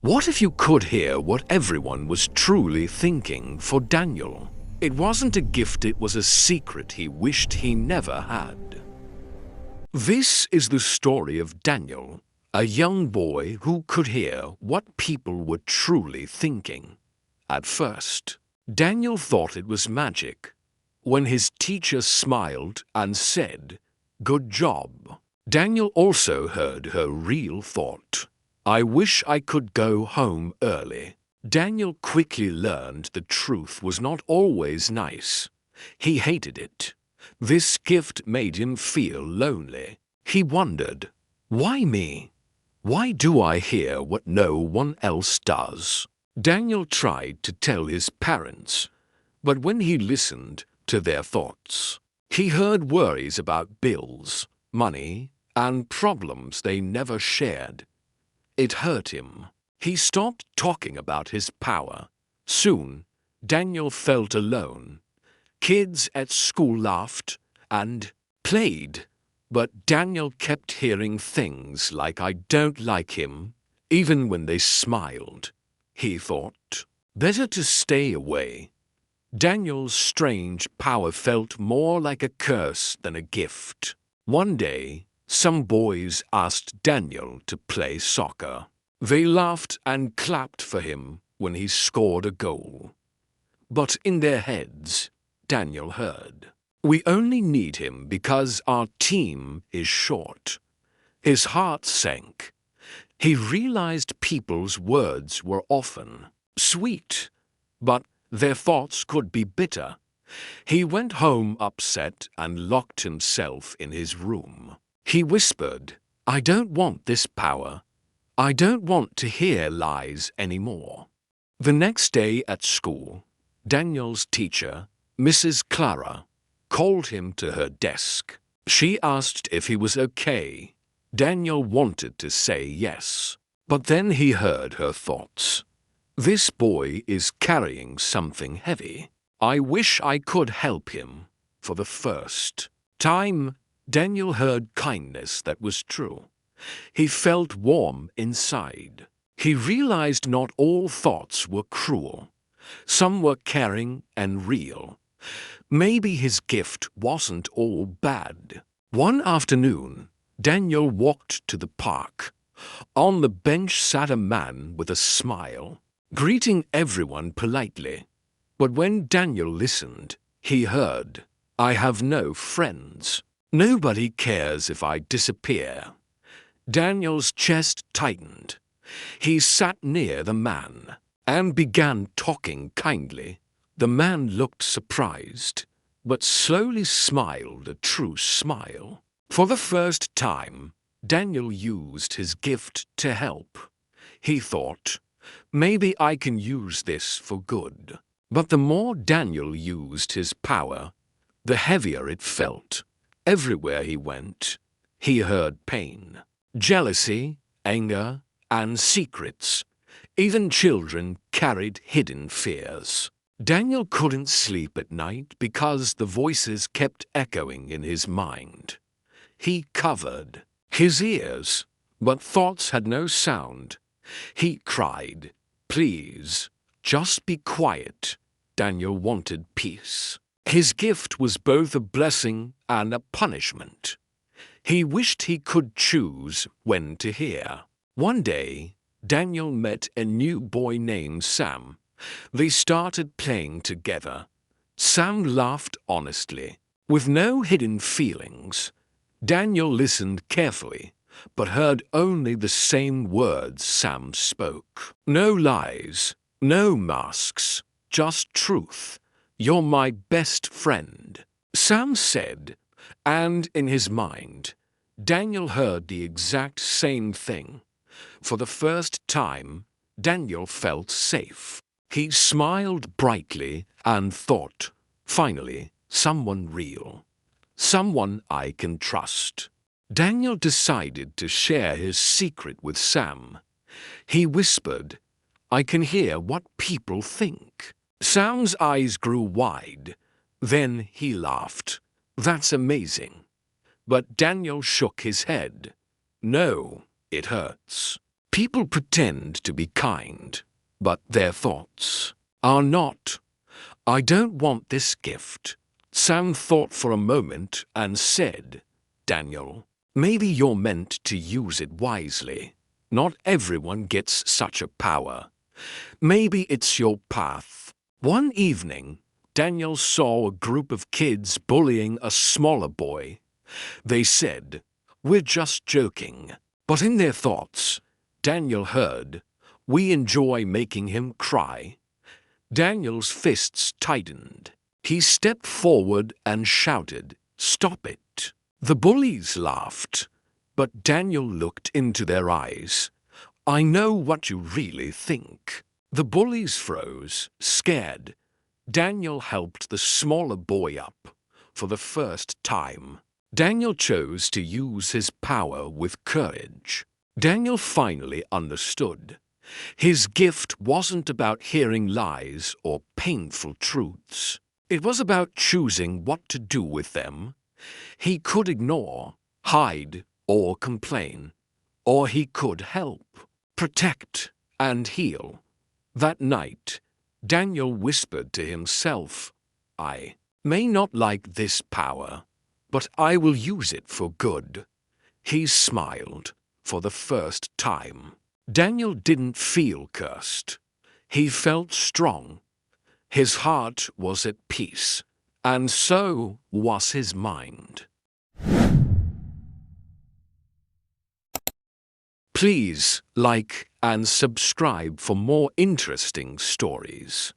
What if you could hear what everyone was truly thinking for Daniel? It wasn't a gift, it was a secret he wished he never had. This is the story of Daniel, a young boy who could hear what people were truly thinking. At first, Daniel thought it was magic. When his teacher smiled and said, "Good job," Daniel also heard her real thought. "I wish I could go home early." Daniel quickly learned the truth was not always nice. He hated it. This gift made him feel lonely. He wondered, why me? Why do I hear what no one else does? Daniel tried to tell his parents, but when he listened to their thoughts, he heard worries about bills, money, and problems they never shared. It hurt him. He stopped talking about his power. Soon, Daniel felt alone. Kids at school laughed and played, but Daniel kept hearing things like "I don't like him," even when they smiled. He thought, better to stay away. Daniel's strange power felt more like a curse than a gift. One day, some boys asked Daniel to play soccer. They laughed and clapped for him when he scored a goal. But in their heads, Daniel heard, "We only need him because our team is short." His heart sank. He realized people's words were often sweet, but their thoughts could be bitter. He went home upset and locked himself in his room. He whispered, "I don't want this power. I don't want to hear lies anymore." The next day at school, Daniel's teacher, Mrs. Clara, called him to her desk. She asked if he was okay. Daniel wanted to say yes, but then he heard her thoughts. "This boy is carrying something heavy. I wish I could help him." For the first time, Daniel heard kindness that was true. He felt warm inside. He realized not all thoughts were cruel. Some were caring and real. Maybe his gift wasn't all bad. One afternoon, Daniel walked to the park. On the bench sat a man with a smile, greeting everyone politely. But when Daniel listened, he heard, "I have no friends. Nobody cares if I disappear." Daniel's chest tightened. He sat near the man and began talking kindly. The man looked surprised, but slowly smiled a true smile. For the first time, Daniel used his gift to help. He thought, maybe I can use this for good. But the more Daniel used his power, the heavier it felt. Everywhere he went, he heard pain, jealousy, anger, and secrets. Even children carried hidden fears. Daniel couldn't sleep at night because the voices kept echoing in his mind. He covered his ears, but thoughts had no sound. He cried, "Please, just be quiet." Daniel wanted peace. His gift was both a blessing and a punishment. He wished he could choose when to hear. One day, Daniel met a new boy named Sam. They started playing together. Sam laughed honestly, with no hidden feelings. Daniel listened carefully, but heard only the same words Sam spoke. "No lies, no masks, just truth. You're my best friend," Sam said, and in his mind, Daniel heard the exact same thing. For the first time, Daniel felt safe. He smiled brightly and thought, finally, someone real. Someone I can trust. Daniel decided to share his secret with Sam. He whispered, "I can hear what people think." Sam's eyes grew wide. Then he laughed. "That's amazing." But Daniel shook his head. "No, it hurts." People pretend to be kind, but their thoughts are not. I don't want this gift. Sam thought for a moment and said, Daniel, maybe you're meant to use it wisely. Not everyone gets such a power. Maybe it's your path. One evening, Daniel saw a group of kids bullying a smaller boy. They said, "We're just joking." But in their thoughts, Daniel heard, "We enjoy making him cry." Daniel's fists tightened. He stepped forward and shouted, "Stop it." The bullies laughed, but Daniel looked into their eyes. "I know what you really think." The bullies froze, scared. Daniel helped the smaller boy up for the first time. Daniel chose to use his power with courage. Daniel finally understood. His gift wasn't about hearing lies or painful truths. It was about choosing what to do with them. He could ignore, hide, or complain. Or he could help, protect, and heal. That night, Daniel whispered to himself, "I may not like this power, but I will use it for good." He smiled for the first time. Daniel didn't feel cursed. He felt strong. His heart was at peace, and so was his mind. Please like and subscribe for more interesting stories.